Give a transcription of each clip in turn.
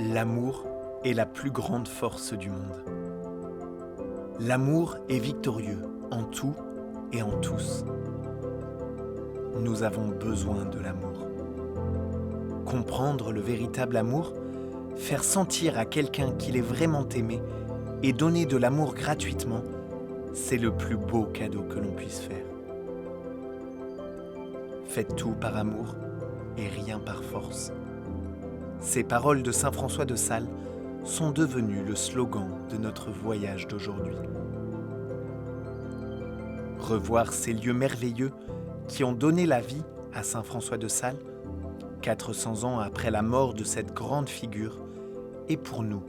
L'amour est la plus grande force du monde. L'amour est victorieux en tout et en tous. Nous avons besoin de l'amour. Comprendre le véritable amour, faire sentir à quelqu'un qu'il est vraiment aimé et donner de l'amour gratuitement, c'est le plus beau cadeau que l'on puisse faire. Faites tout par amour et rien par force. Ces paroles de saint François de Sales sont devenues le slogan de notre voyage d'aujourd'hui. Revoir ces lieux merveilleux qui ont donné la vie à saint François de Sales, 400 ans après la mort de cette grande figure, est pour nous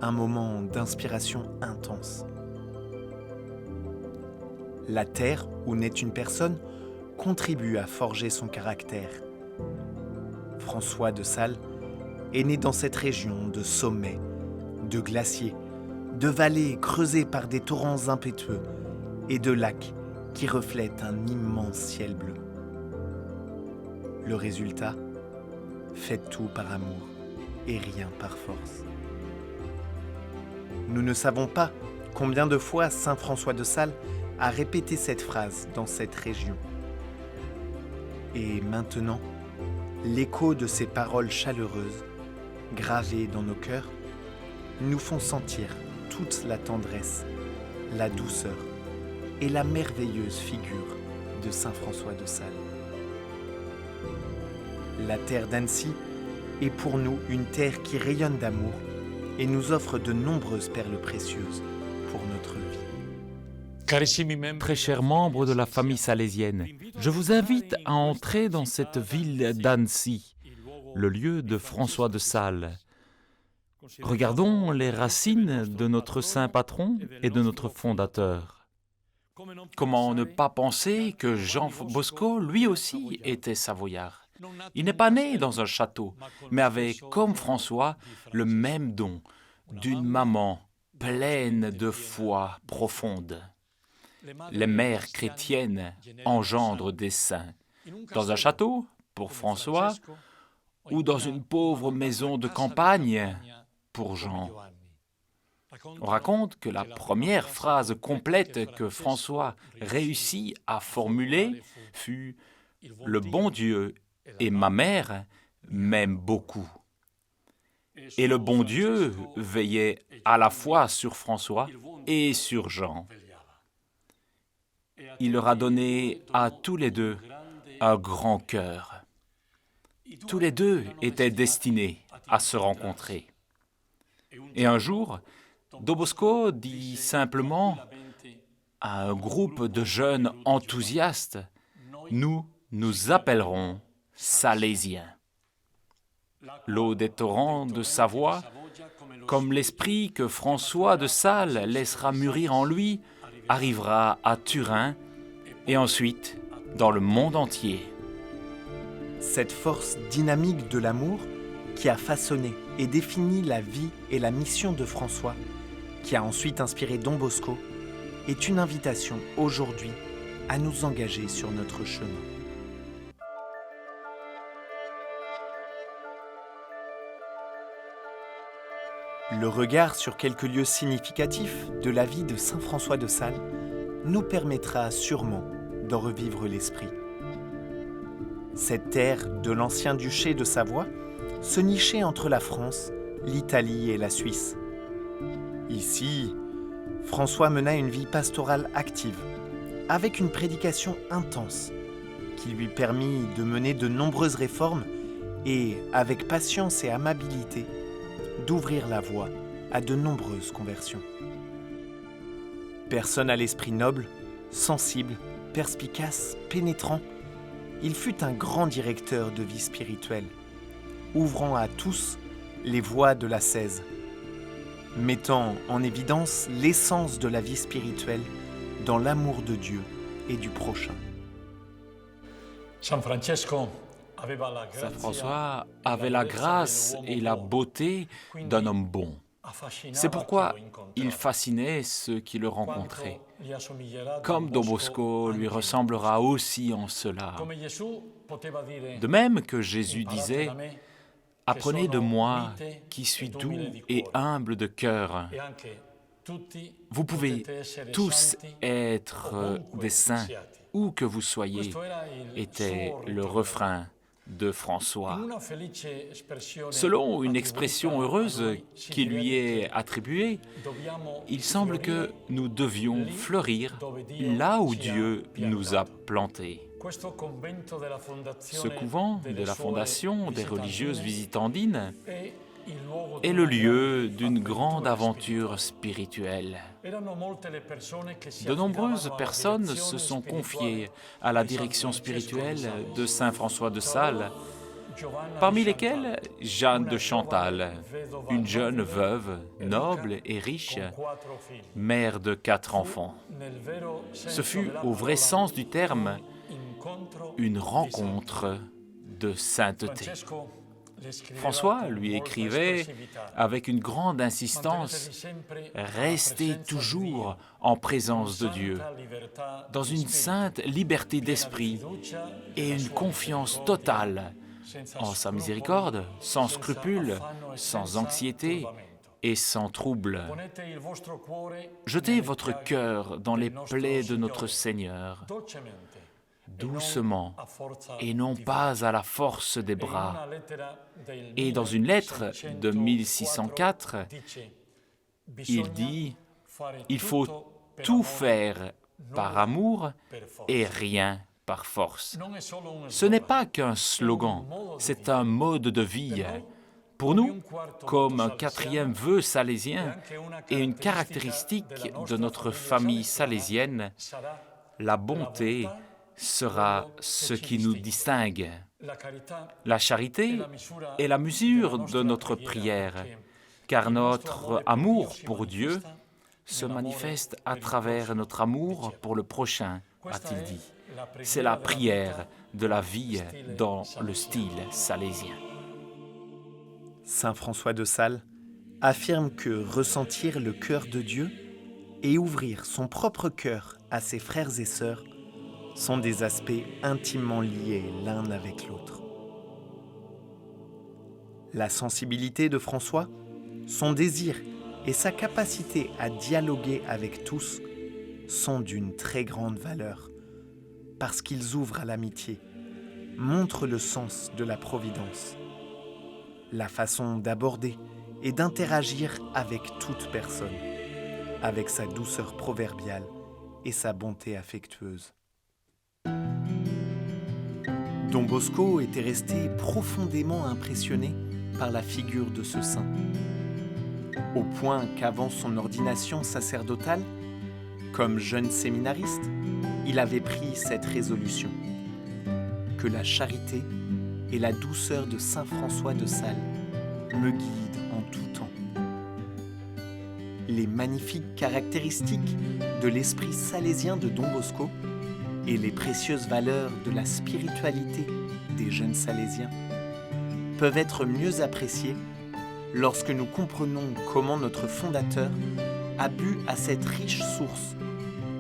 un moment d'inspiration intense. La terre où naît une personne contribue à forger son caractère. François de Sales est né dans cette région de sommets, de glaciers, de vallées creusées par des torrents impétueux et de lacs qui reflètent un immense ciel bleu. Le résultat, faites tout par amour et rien par force. Nous ne savons pas combien de fois saint François de Sales a répété cette phrase dans cette région. Et maintenant, l'écho de ces paroles chaleureuses, gravées dans nos cœurs, nous font sentir toute la tendresse, la douceur et la merveilleuse figure de saint François de Sales. La terre d'Annecy est pour nous une terre qui rayonne d'amour et nous offre de nombreuses perles précieuses pour notre vie. Très chers membres de la famille salésienne, je vous invite à entrer dans cette ville d'Annecy, le lieu de François de Sales. Regardons les racines de notre saint patron et de notre fondateur. Comment ne pas penser que Jean Bosco, lui aussi, était savoyard. Il n'est pas né dans un château, mais avait, comme François, le même don d'une maman pleine de foi profonde. Les mères chrétiennes engendrent des saints. Dans un château, pour François, ou dans une pauvre maison de campagne, pour Jean. On raconte que la première phrase complète que François réussit à formuler fut « Le bon Dieu et ma mère m'aiment beaucoup ». Et le bon Dieu veillait à la fois sur François et sur Jean. Il leur a donné à tous les deux un grand cœur. Tous les deux étaient destinés à se rencontrer. Et un jour, Don Bosco dit simplement à un groupe de jeunes enthousiastes, « Nous nous appellerons Salésiens ». L'eau des torrents de Savoie, comme l'esprit que François de Sales laissera mûrir en lui, arrivera à Turin et ensuite dans le monde entier. Cette force dynamique de l'amour qui a façonné et défini la vie et la mission de François, qui a ensuite inspiré Don Bosco, est une invitation aujourd'hui à nous engager sur notre chemin. Le regard sur quelques lieux significatifs de la vie de saint François de Sales nous permettra sûrement d'en revivre l'esprit. Cette terre de l'ancien duché de Savoie se nichait entre la France, l'Italie et la Suisse. Ici, François mena une vie pastorale active, avec une prédication intense, qui lui permit de mener de nombreuses réformes et, avec patience et amabilité, d'ouvrir la voie à de nombreuses conversions. Personne à l'esprit noble, sensible, perspicace, pénétrant, il fut un grand directeur de vie spirituelle, ouvrant à tous les voies de l'ascèse, mettant en évidence l'essence de la vie spirituelle dans l'amour de Dieu et du prochain. Saint François avait la grâce et la beauté d'un homme bon. C'est pourquoi il fascinait ceux qui le rencontraient. Comme Don Bosco lui ressemblera aussi en cela. De même que Jésus disait Apprenez de moi, qui suis doux et humble de cœur. Vous pouvez tous être des saints, où que vous soyez, était le refrain de François. Selon une expression heureuse qui lui est attribuée, il semble que nous devions fleurir là où Dieu nous a plantés. Ce couvent de la Fondation des religieuses visitandines est le lieu d'une grande aventure spirituelle. De nombreuses personnes se sont confiées à la direction spirituelle de Saint François de Sales, parmi lesquelles Jeanne de Chantal, une jeune veuve, noble et riche, mère de 4 enfants. Ce fut, au vrai sens du terme, une rencontre de sainteté. François lui écrivait avec une grande insistance « Restez toujours en présence de Dieu, dans une sainte liberté d'esprit et une confiance totale en sa miséricorde, sans scrupule, sans anxiété et sans trouble. Jetez votre cœur dans les plaies de notre Seigneur, doucement et non pas à la force des bras. » Et dans une lettre de 1604, il dit « Il faut tout faire par amour et rien par force. » Ce n'est pas qu'un slogan, c'est un mode de vie. Pour nous, comme un 4e vœu salésien et une caractéristique de notre famille salésienne, la bonté sera ce qui nous distingue. La charité est la mesure de notre prière, car notre amour pour Dieu se manifeste à travers notre amour pour le prochain, a-t-il dit. C'est la prière de la vie dans le style salésien. Saint François de Sales affirme que ressentir le cœur de Dieu et ouvrir son propre cœur à ses frères et sœurs sont des aspects intimement liés l'un avec l'autre. La sensibilité de François, son désir et sa capacité à dialoguer avec tous sont d'une très grande valeur, parce qu'ils ouvrent à l'amitié, montrent le sens de la providence, la façon d'aborder et d'interagir avec toute personne, avec sa douceur proverbiale et sa bonté affectueuse. Don Bosco était resté profondément impressionné par la figure de ce saint, au point qu'avant son ordination sacerdotale, comme jeune séminariste, il avait pris cette résolution, que la charité et la douceur de Saint François de Sales me guident en tout temps. Les magnifiques caractéristiques de l'esprit salésien de Don Bosco et les précieuses valeurs de la spiritualité des jeunes salésiens peuvent être mieux appréciées lorsque nous comprenons comment notre fondateur a bu à cette riche source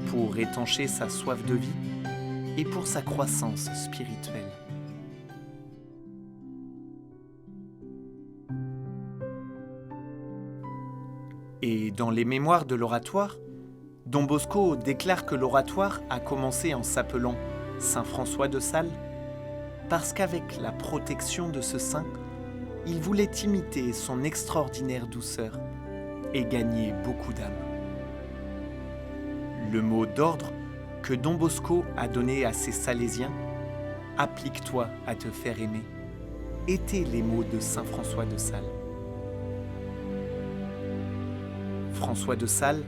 pour étancher sa soif de vie et pour sa croissance spirituelle. Et dans les mémoires de l'oratoire, Don Bosco déclare que l'oratoire a commencé en s'appelant Saint François de Sales, parce qu'avec la protection de ce saint, il voulait imiter son extraordinaire douceur et gagner beaucoup d'âmes. Le mot d'ordre que Don Bosco a donné à ses Salésiens, « Applique-toi à te faire aimer », étaient les mots de Saint François de Sales. François de Sales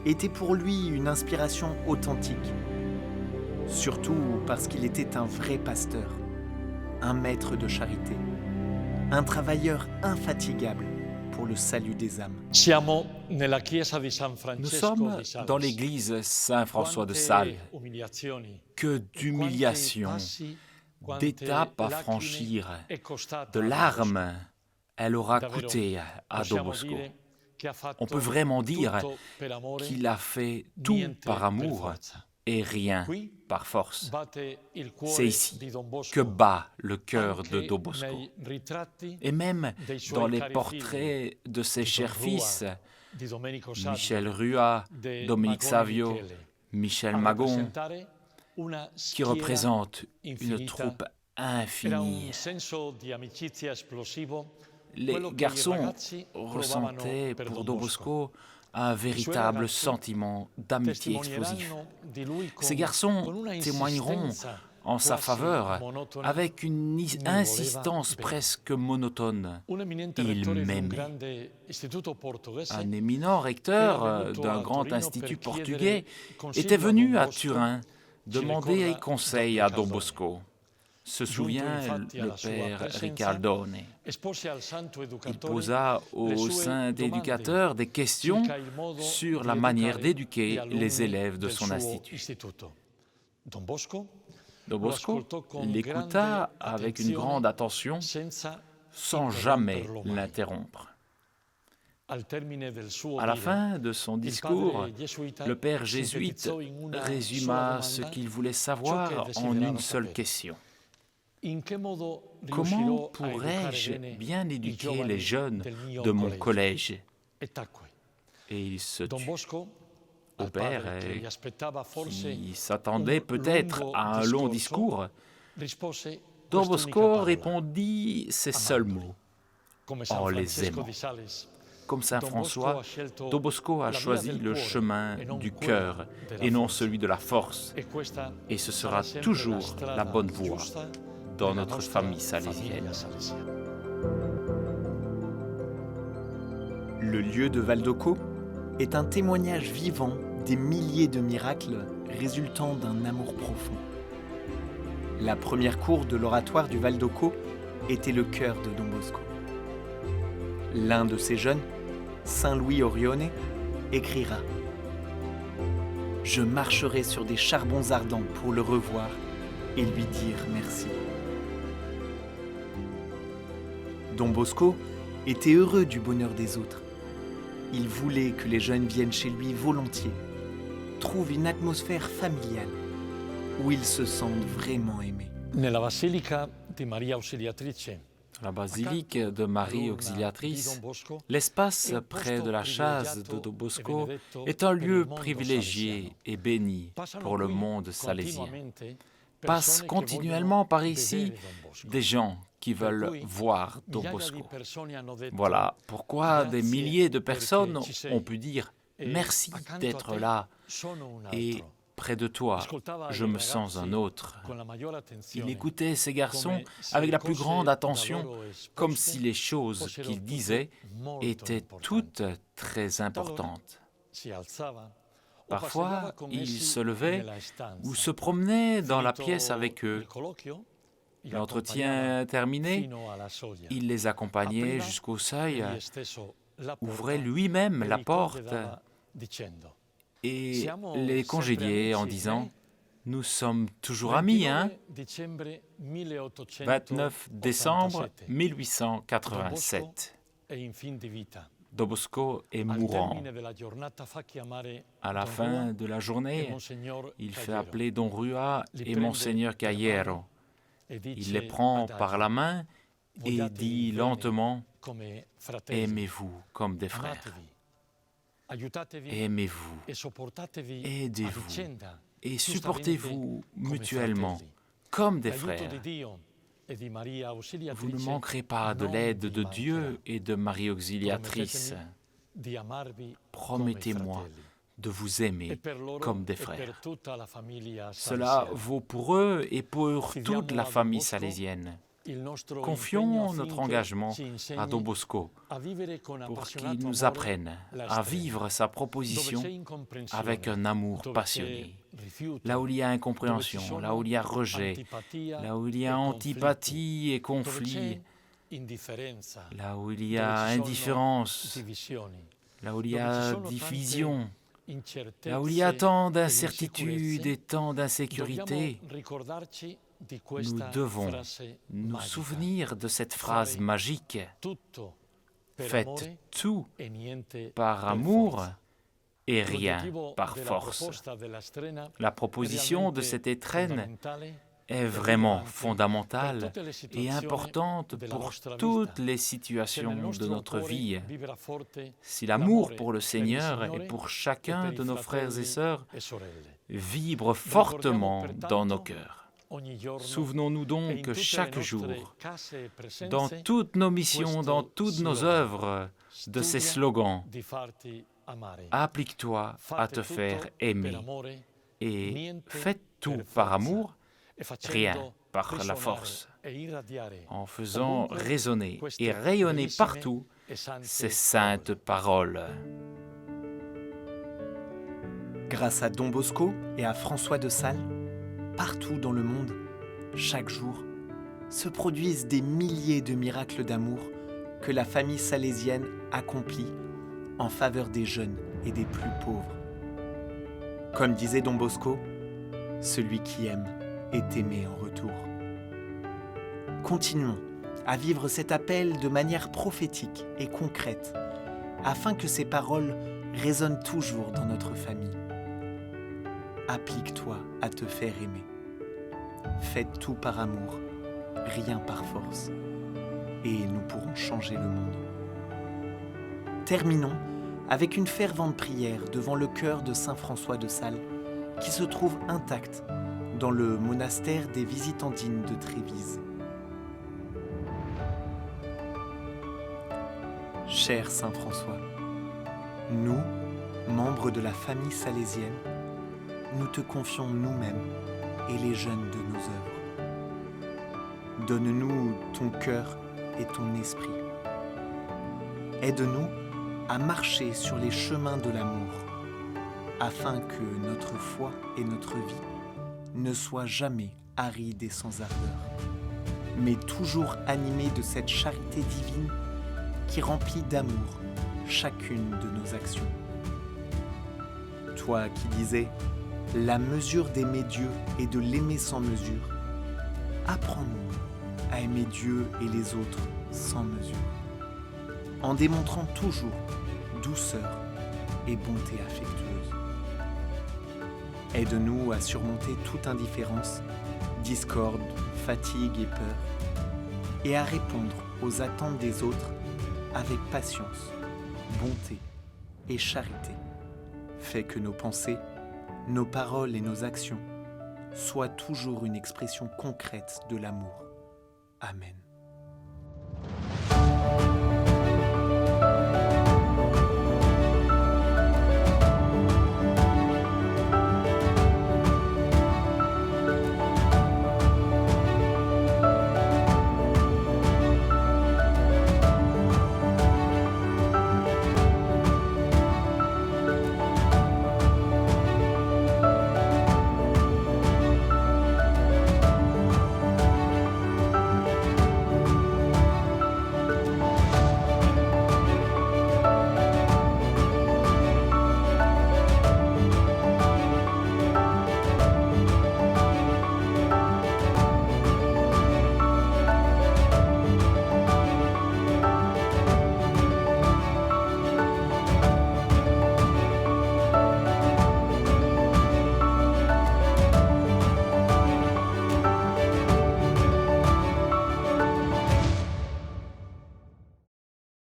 était pour lui une inspiration authentique, surtout parce qu'il était un vrai pasteur, un maître de charité, un travailleur infatigable pour le salut des âmes. Nous sommes dans l'église Saint-François de Sales. Que d'humiliations, d'étapes à franchir, de larmes elle aura coûté à Don Bosco. On peut vraiment dire qu'il a fait tout par amour et rien par force. C'est ici que que bat le cœur de Don Bosco. Et même dans les portraits de ses chers fils, Michel Rua, Dominique Savio, Michel Magon, qui représentent une troupe infinie. Les garçons ressentaient pour Don Bosco un véritable sentiment d'amitié explosif. Ces garçons témoigneront en sa faveur avec une insistance presque monotone. Il m'aimait. Un éminent recteur d'un grand institut portugais était venu à Turin demander conseil à Don Bosco. Se souvient le père Ricardone. Il posa au saint éducateur des questions sur la manière d'éduquer les élèves de son institut. Don Bosco l'écouta avec une grande attention, sans jamais l'interrompre. À la fin de son discours, le père jésuite résuma ce qu'il voulait savoir en une seule question. Comment pourrais-je bien éduquer les jeunes de mon collège? Et il se tut. Au père, qui s'attendait peut-être à un long discours, Don Bosco répondit ces seuls mots, en les aimant. Comme saint François, Don Bosco a choisi le chemin du cœur et non celui de la force. Et ce sera toujours la bonne voie dans notre famille salésienne. Le lieu de Valdocco est un témoignage vivant des milliers de miracles résultant d'un amour profond. La première cour de l'oratoire du Valdocco était le cœur de Don Bosco. L'un de ces jeunes, Saint Louis Orione, écrira « Je marcherai sur des charbons ardents pour le revoir et lui dire merci. » Don Bosco était heureux du bonheur des autres. Il voulait que les jeunes viennent chez lui volontiers, trouvent une atmosphère familiale, où ils se sentent vraiment aimés. Nella Basilica di Maria Ausiliatrice, La basilique de Marie Auxiliatrice, l'espace près de la châsse de Don Bosco est un lieu privilégié et béni pour le monde salésien. Passent continuellement par ici des gens qui veulent voir Don Bosco. Voilà pourquoi des milliers de personnes ont pu dire « Merci d'être là » et « Près de toi, je me sens un autre ». Il écoutait ces garçons avec la plus grande attention, comme si les choses qu'ils disaient étaient toutes très importantes. Parfois, il se levait ou se promenait dans la pièce avec eux. L'entretien terminé, il les accompagnait jusqu'au seuil, ouvrait lui-même la porte et les congédiait en disant « Nous sommes toujours amis, hein ?» 29 décembre 1887. Don Bosco est mourant. À la fin de la journée, il fait appeler Don Rua et Monseigneur Cayero. Il les prend par la main et dit lentement « Aimez-vous comme des frères. Aimez-vous, aidez-vous et supportez-vous mutuellement comme des frères. Vous ne manquerez pas de l'aide de Dieu et de Marie Auxiliatrice. Promettez-moi de vous aimer comme des frères. » Cela vaut pour eux et pour toute la famille salésienne. Confions notre engagement à Don Bosco pour qu'il nous apprenne à vivre sa proposition avec un amour passionné. Là où il y a incompréhension, là où il y a rejet, là où il y a antipathie et conflit, là où il y a indifférence, là où il y a division, là où il y a tant d'incertitudes et tant d'insécurité, nous devons nous souvenir de cette phrase magique « Faites tout par amour et rien par force. La proposition de cette étrenne est vraiment fondamentale et importante pour toutes les situations de notre vie. Si l'amour pour le Seigneur et pour chacun de nos frères et sœurs vibre fortement dans nos cœurs. Souvenons-nous donc chaque jour, dans toutes nos missions, dans toutes nos œuvres, de ces slogans. Applique-toi à te faire aimer et fais tout par amour, rien par la force, en faisant résonner et rayonner partout ces saintes paroles. Grâce à Don Bosco et à François de Sales, partout dans le monde, chaque jour, se produisent des milliers de miracles d'amour que la famille salésienne accomplit en faveur des jeunes et des plus pauvres. Comme disait Don Bosco, celui qui aime est aimé en retour. Continuons à vivre cet appel de manière prophétique et concrète, afin que ces paroles résonnent toujours dans notre famille. Applique-toi à te faire aimer. Faites tout par amour, rien par force, et nous pourrons changer le monde. Terminons avec une fervente prière devant le chœur de Saint François de Sales, qui se trouve intact dans le monastère des Visitandines de Trévise. Cher Saint François, nous, membres de la famille salésienne, nous te confions nous-mêmes et les jeunes de nos œuvres. Donne-nous ton cœur et ton esprit. Aide-nous à marcher sur les chemins de l'amour, afin que notre foi et notre vie ne soient jamais arides et sans ardeur, mais toujours animées de cette charité divine qui remplit d'amour chacune de nos actions. Toi qui disais « La mesure d'aimer Dieu et de l'aimer sans mesure », apprends-nous à aimer Dieu et les autres sans mesure, en démontrant toujours douceur et bonté affectueuse. Aide-nous à surmonter toute indifférence, discorde, fatigue et peur, et à répondre aux attentes des autres avec patience, bonté et charité. Fais que nos pensées, nos paroles et nos actions soient toujours une expression concrète de l'amour. Amen.